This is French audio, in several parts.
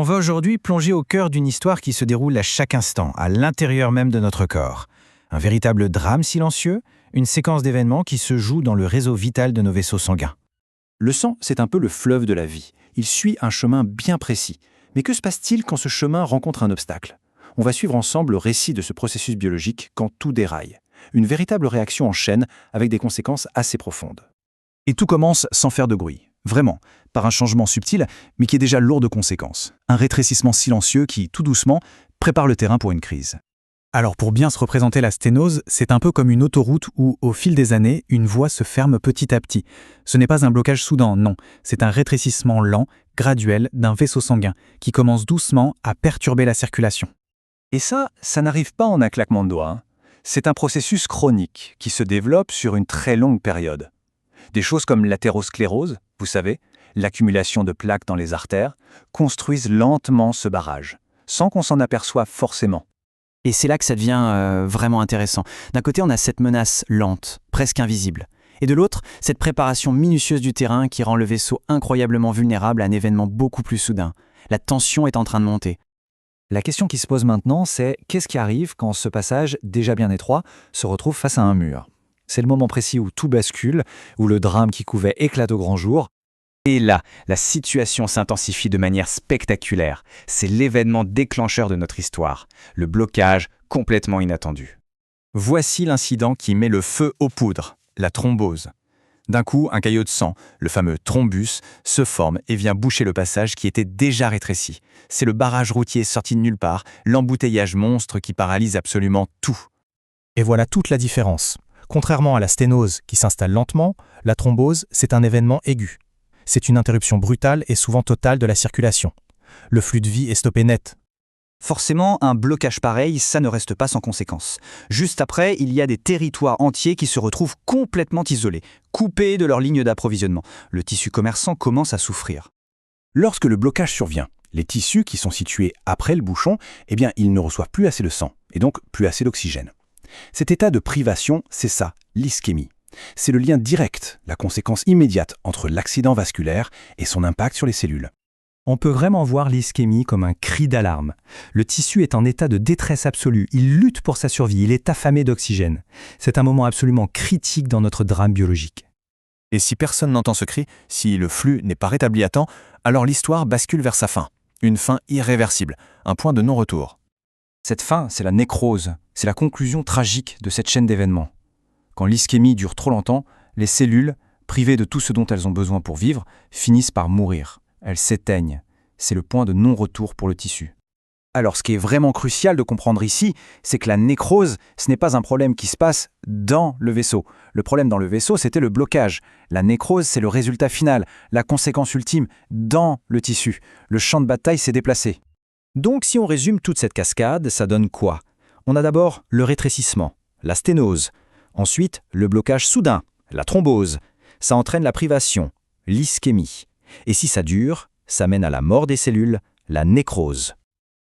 On va aujourd'hui plonger au cœur d'une histoire qui se déroule à chaque instant, à l'intérieur même de notre corps. Un véritable drame silencieux, une séquence d'événements qui se joue dans le réseau vital de nos vaisseaux sanguins. Le sang, c'est un peu le fleuve de la vie. Il suit un chemin bien précis. Mais que se passe-t-il quand ce chemin rencontre un obstacle? On va suivre ensemble le récit de ce processus biologique quand tout déraille. Une véritable réaction en chaîne avec des conséquences assez profondes. Et tout commence sans faire de bruit. Vraiment, par un changement subtil, mais qui est déjà lourd de conséquences. Un rétrécissement silencieux qui, tout doucement, prépare le terrain pour une crise. Alors pour bien se représenter la sténose, c'est un peu comme une autoroute où, au fil des années, une voie se ferme petit à petit. Ce n'est pas un blocage soudain, non. C'est un rétrécissement lent, graduel, d'un vaisseau sanguin, qui commence doucement à perturber la circulation. Et ça n'arrive pas en un claquement de doigts. C'est un processus chronique qui se développe sur une très longue période. Des choses comme l'athérosclérose, vous savez, l'accumulation de plaques dans les artères, construisent lentement ce barrage, sans qu'on s'en aperçoive forcément. Et c'est là que ça devient vraiment intéressant. D'un côté, on a cette menace lente, presque invisible. Et de l'autre, cette préparation minutieuse du terrain qui rend le vaisseau incroyablement vulnérable à un événement beaucoup plus soudain. La tension est en train de monter. La question qui se pose maintenant, c'est qu'est-ce qui arrive quand ce passage, déjà bien étroit, se retrouve face à un mur? C'est le moment précis où tout bascule, où le drame qui couvait éclate au grand jour. Et là, la situation s'intensifie de manière spectaculaire. C'est l'événement déclencheur de notre histoire, le blocage complètement inattendu. Voici l'incident qui met le feu aux poudres, la thrombose. D'un coup, un caillot de sang, le fameux thrombus, se forme et vient boucher le passage qui était déjà rétréci. C'est le barrage routier sorti de nulle part, l'embouteillage monstre qui paralyse absolument tout. Et voilà toute la différence. Contrairement à la sténose qui s'installe lentement, la thrombose, c'est un événement aigu. C'est une interruption brutale et souvent totale de la circulation. Le flux de vie est stoppé net. Forcément, un blocage pareil, ça ne reste pas sans conséquence. Juste après, il y a des territoires entiers qui se retrouvent complètement isolés, coupés de leur ligne d'approvisionnement. Le tissu commerçant commence à souffrir. Lorsque le blocage survient, les tissus qui sont situés après le bouchon, ils ne reçoivent plus assez de sang, et donc plus assez d'oxygène. Cet état de privation, c'est ça, l'ischémie. C'est le lien direct, la conséquence immédiate entre l'accident vasculaire et son impact sur les cellules. On peut vraiment voir l'ischémie comme un cri d'alarme. Le tissu est en état de détresse absolue, il lutte pour sa survie, il est affamé d'oxygène. C'est un moment absolument critique dans notre drame biologique. Et si personne n'entend ce cri, si le flux n'est pas rétabli à temps, alors l'histoire bascule vers sa fin. Une fin irréversible, un point de non-retour. Cette fin, c'est la nécrose, c'est la conclusion tragique de cette chaîne d'événements. Quand l'ischémie dure trop longtemps, les cellules, privées de tout ce dont elles ont besoin pour vivre, finissent par mourir. Elles s'éteignent. C'est le point de non-retour pour le tissu. Alors, ce qui est vraiment crucial de comprendre ici, c'est que la nécrose, ce n'est pas un problème qui se passe dans le vaisseau. Le problème dans le vaisseau, c'était le blocage. La nécrose, c'est le résultat final, la conséquence ultime dans le tissu. Le champ de bataille s'est déplacé. Donc, si on résume toute cette cascade, ça donne quoi? On a d'abord le rétrécissement, la sténose. Ensuite, le blocage soudain, la thrombose. Ça entraîne la privation, l'ischémie. Et si ça dure, ça mène à la mort des cellules, la nécrose.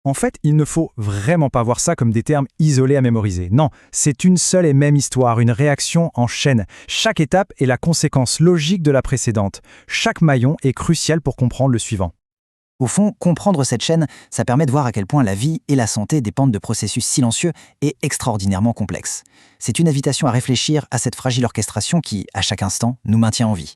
En fait, il ne faut vraiment pas voir ça comme des termes isolés à mémoriser. Non, c'est une seule et même histoire, une réaction en chaîne. Chaque étape est la conséquence logique de la précédente. Chaque maillon est crucial pour comprendre le suivant. Au fond, comprendre cette chaîne, ça permet de voir à quel point la vie et la santé dépendent de processus silencieux et extraordinairement complexes. C'est une invitation à réfléchir à cette fragile orchestration qui, à chaque instant, nous maintient en vie.